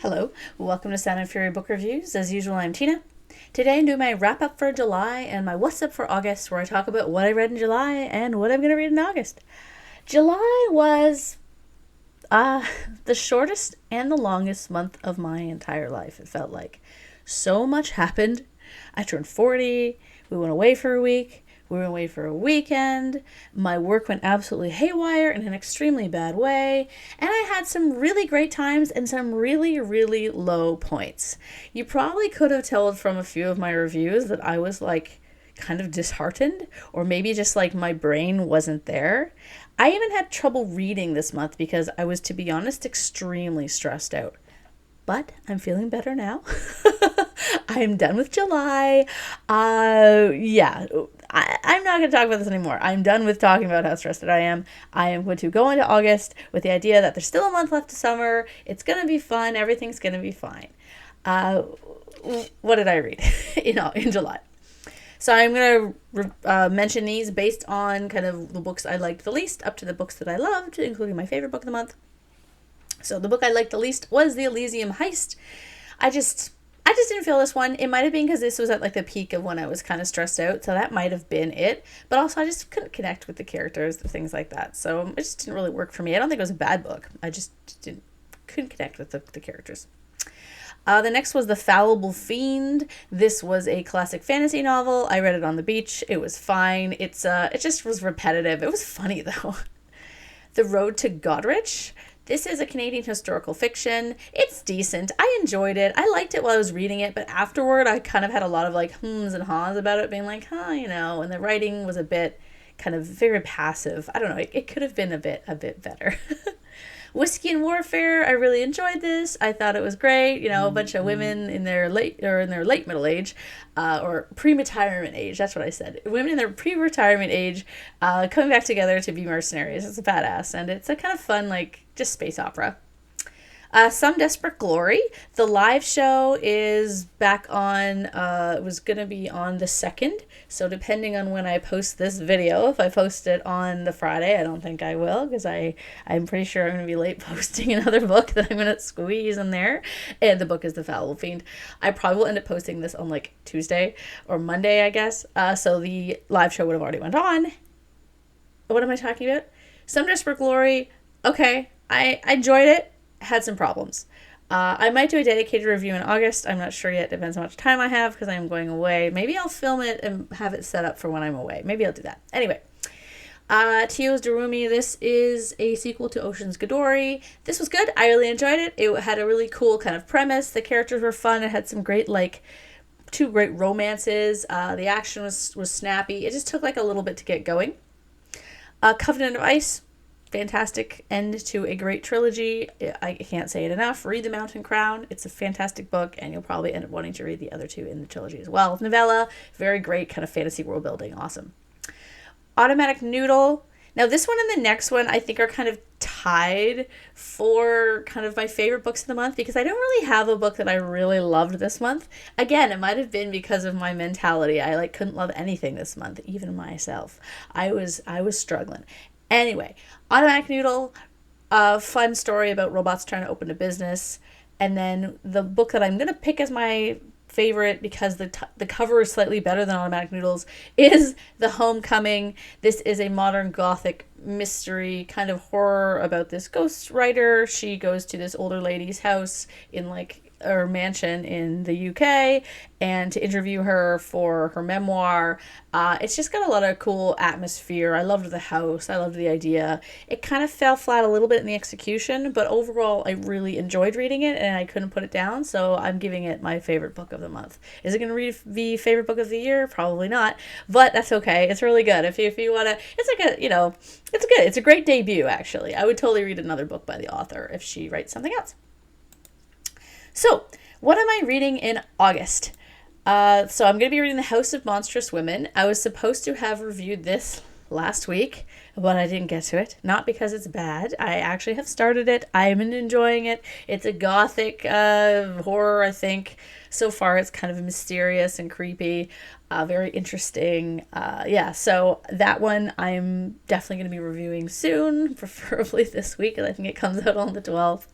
Hello, welcome to Sound and Fury Book Reviews. As usual, I'm Tina. Today I'm doing my wrap up for July and my what's up for August, where I talk about what I read in July and what I'm going to read in August. July was the shortest and the longest month of my entire life, it felt like. So much happened. I turned 40, we went away for a week, we went away for a weekend, my work went absolutely haywire in an extremely bad way, and I had some really great times and some really, really low points. You probably could have told from a few of my reviews that I was like kind of disheartened, or maybe just like my brain wasn't there. I even had trouble reading this month because I was, to be honest, extremely stressed out. But I'm feeling better now. I'm done with July. I'm not going to talk about this anymore. I'm done with talking about how stressed out I am. I am going to go into August with the idea that there's still a month left of summer. It's going to be fun. Everything's going to be fine. What did I read in July? So I'm going to mention these based on kind of the books I liked the least up to the books that I loved, including my favorite book of the month. So the book I liked the least was The Elysium Heist. I just didn't feel this one. It might have been because this was at like the peak of when I was kind of stressed out, so that might have been it. But also I just couldn't connect with the characters, the things like that. So it just didn't really work for me. I don't think it was a bad book. I just couldn't connect with the characters. The next was The Fallible Fiend. This was a classic fantasy novel. I read it on the beach. It was fine. It just was repetitive. It was funny though. The Road to Godrich. This is a Canadian historical fiction. It's decent. I enjoyed it. I liked it while I was reading it, but afterward I kind of had a lot of like hums and haws about it, being like, and the writing was a bit kind of very passive. I don't know. It could have been a bit better. Whiskey and Warfare. I really enjoyed this. I thought it was great. A bunch of women in their late middle age, or pre-retirement age. That's what I said. Women in their pre-retirement age, coming back together to be mercenaries. It's a badass, and it's a kind of fun, like just space opera. Some Desperate Glory. The live show is back on, it was going to be on the 2nd. So depending on when I post this video, if I post it on the Friday, I don't think I will, because I'm pretty sure I'm going to be late posting another book that I'm going to squeeze in there. And the book is The Fallible Fiend. I probably will end up posting this on like Tuesday or Monday, I guess. So the live show would have already went on. What am I talking about? Some Desperate Glory. Okay. I enjoyed it. Had some problems. I might do a dedicated review in August. I'm not sure yet. Depends how much time I have because I'm going away. Maybe I'll film it and have it set up for when I'm away. Maybe I'll do that. Anyway, Tio's Darumi. This is a sequel to Ocean's Gadori. This was good. I really enjoyed it. It had a really cool kind of premise. The characters were fun. It had some great, two great romances. The action was snappy. It just took a little bit to get going. Covenant of Ice. Fantastic end to a great trilogy. I can't say it enough. Read The Mountain Crown. It's a fantastic book, and you'll probably end up wanting to read the other two in the trilogy as well. Novella, very great kind of fantasy world building. Awesome. Automatic Noodle. Now this one and the next one I think are kind of tied for kind of my favorite books of the month, because I don't really have a book that I really loved this month. Again, it might have been because of my mentality. I couldn't love anything this month, even myself. I was struggling. Anyway, Automatic Noodle, a fun story about robots trying to open a business. And then the book that I'm going to pick as my favorite, because the cover is slightly better than Automatic Noodles, is The Homecoming. This is a modern gothic mystery kind of horror about this ghost writer. She goes to this older lady's house in or mansion in the UK, and to interview her for her memoir. It's just got a lot of cool atmosphere. I loved the house. I loved the idea. It kind of fell flat a little bit in the execution, but overall I really enjoyed reading it and I couldn't put it down, so I'm giving it my favorite book of the month. Is it going to be favorite book of the year? Probably not, but that's okay. It's really good. If you want to, it's it's good. It's a great debut, actually. I would totally read another book by the author if she writes something else. So, what am I reading in August? So I'm going to be reading The House of Monstrous Women. I was supposed to have reviewed this last week, but I didn't get to it. Not because it's bad. I actually have started it. I'm enjoying it. It's a gothic horror, I think. So far, it's kind of mysterious and creepy. Very interesting. So that one I'm definitely going to be reviewing soon, preferably this week, and I think it comes out on the 12th.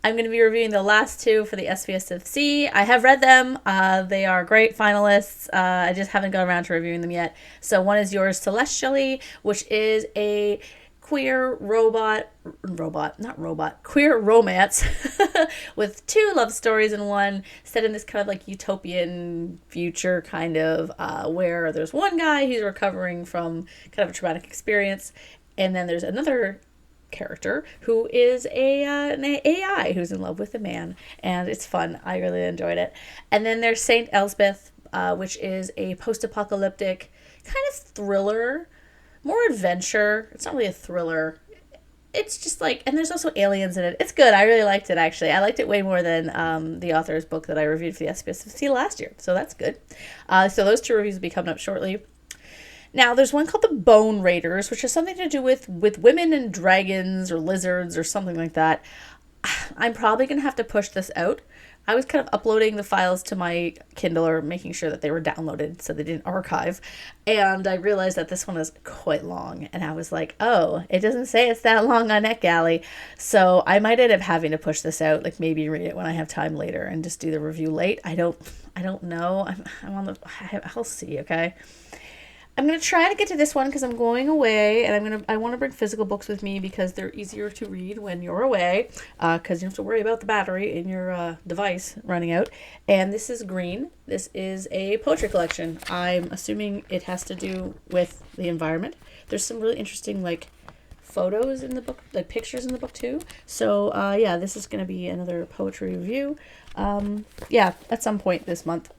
I'm going to be reviewing the last two for the SPSFC. I have read them. They are great finalists. I just haven't got around to reviewing them yet. So one is Yours Celestially, which is a queer queer romance with two love stories in one, set in this kind of like utopian future kind of where there's one guy who's recovering from kind of a traumatic experience, and then there's another character who is an AI who's in love with a man, and it's fun. I really enjoyed it. And then there's Saint Elsbeth, which is a post-apocalyptic kind of thriller, more adventure. It's not really a thriller. It's just like, and there's also aliens in it. It's good. I really liked it, actually. I liked it way more than the author's book that I reviewed for the SPSFC last year, so that's good. So those two reviews will be coming up shortly. Now, there's one called the Bone Raiders, which has something to do with women and dragons or lizards or something like that. I'm probably going to have to push this out. I was kind of uploading the files to my Kindle or making sure that they were downloaded so they didn't archive. And I realized that this one is quite long. And I was like, oh, it doesn't say it's that long on NetGalley. So I might end up having to push this out, like maybe read it when I have time later and just do the review late. I don't know. I'll see, okay? I'm going to try to get to this one because I'm going away, and I want to bring physical books with me because they're easier to read when you're away, because you don't have to worry about the battery in your device running out. And this is Green. This is a poetry collection. I'm assuming it has to do with the environment. There's some really interesting, like, photos in the book, like pictures in the book too. So, yeah, this is going to be another poetry review. Yeah, at some point this month.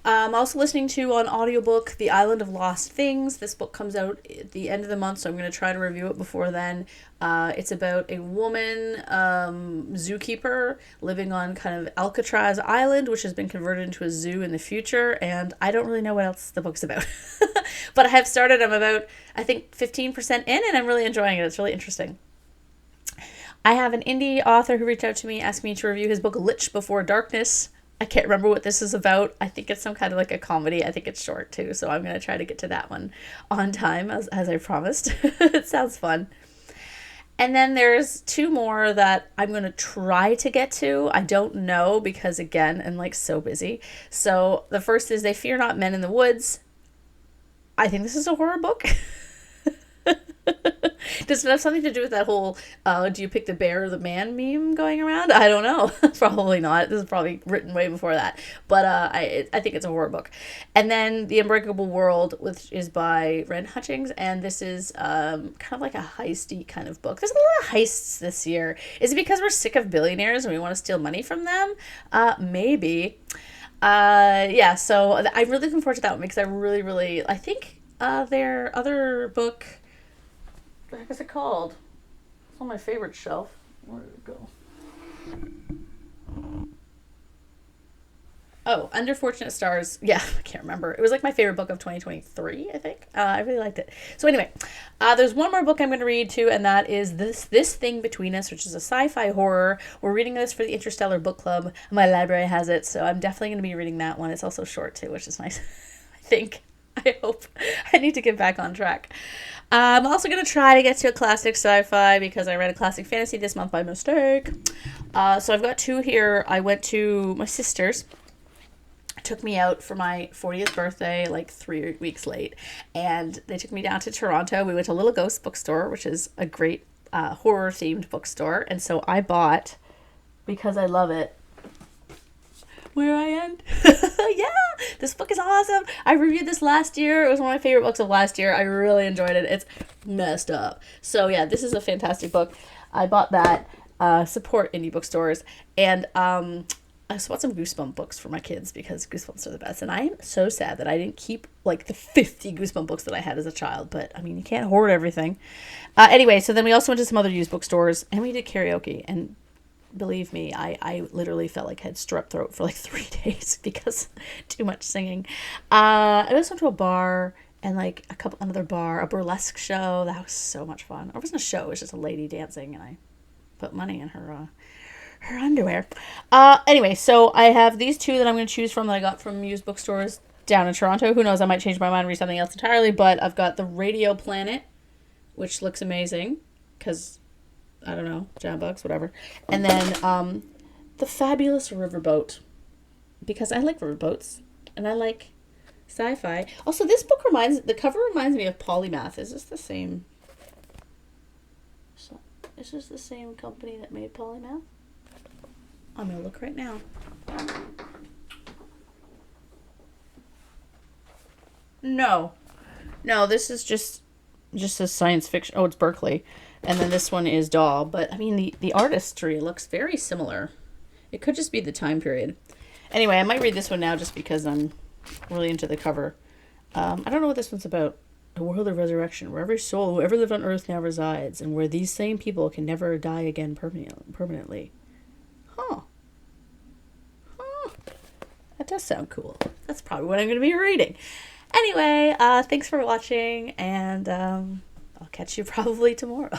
I'm also listening to on audiobook The Island of Lost Things. This book comes out at the end of the month, so I'm going to try to review it before then. It's about a woman zookeeper living on kind of Alcatraz Island, which has been converted into a zoo in the future, and I don't really know what else the book's about. But I have started. I'm about, I think, 15% in, and I'm really enjoying it. It's really interesting. I have an indie author who reached out to me asking me to review his book Lich Before Darkness. I can't remember what this is about. I think it's some kind of like a comedy. I think it's short too, so I'm going to try to get to that one on time as I promised. It sounds fun. And then there's two more that I'm going to try to get to. I don't know because, again, I'm like so busy. So the first is They Fear Not Men in the Woods. I think this is a horror book. Does it have something to do with that whole do you pick the bear or the man meme going around? I don't know. Probably not. This is probably written way before that. But I think it's a horror book. And then The Unbreakable World, which is by Ren Hutchings. And this is kind of like a heisty kind of book. There's a lot of heists this year. Is it because we're sick of billionaires and we want to steal money from them? Maybe. Yeah, so I'm really looking forward to that one because I think their other book... What the heck is it called? It's on my favorite shelf. Where did it go? Oh, Under Fortunate Stars. Yeah, I can't remember. It was like my favorite book of 2023, I think. I really liked it. So anyway, there's one more book I'm going to read too, and that is This Thing Between Us, which is a sci-fi horror. We're reading this for the Interstellar Book Club. My library has it, so I'm definitely going to be reading that one. It's also short too, which is nice. I think. I hope. I need to get back on track. I'm also going to try to get to a classic sci-fi because I read a classic fantasy this month by mistake. So I've got two here. I went to my sister's. Took me out for my 40th birthday, like 3 weeks late. And they took me down to Toronto. We went to Little Ghost Bookstore, which is a great horror-themed bookstore. And so I bought, because I love it, Where I End. Yeah, this book is awesome. I reviewed this last year. It was one of my favorite books of last year. I really enjoyed it. It's messed up. So yeah, this is a fantastic book. I bought that. Support indie bookstores. And I bought some Goosebump books for my kids because Goosebumps are the best. And I am so sad that I didn't keep like the 50 Goosebump books that I had as a child. But I mean, you can't hoard everything. Anyway, so then we also went to some other used bookstores and we did karaoke. And believe me, I literally felt like I had strep throat for like 3 days because too much singing. I also went to a bar and like another bar, a burlesque show. That was so much fun. It wasn't a show, it was just a lady dancing and I put money in her underwear. Anyway, so I have these two that I'm going to choose from that I got from used bookstores down in Toronto. Who knows, I might change my mind and read something else entirely, but I've got The Radio Planet, which looks amazing because I don't know, Giant Bucks, whatever. And then The Fabulous Riverboat, because I like riverboats and I like sci-fi. Also, this book the cover reminds me of Polymath. Is this the same? Is this the same company that made Polymath? I'm gonna look right now. No, this is just a science fiction. Oh, it's Berkeley, and then this one is Daw. But I mean, the artistry looks very similar. It could just be the time period. Anyway, I might read this one now just because I'm really into the cover. I don't know what this one's about. A world of resurrection, where every soul who ever lived on Earth now resides, and where these same people can never die again permanently. Huh. That does sound cool. That's probably what I'm going to be reading. Anyway, thanks for watching, and I'll catch you probably tomorrow.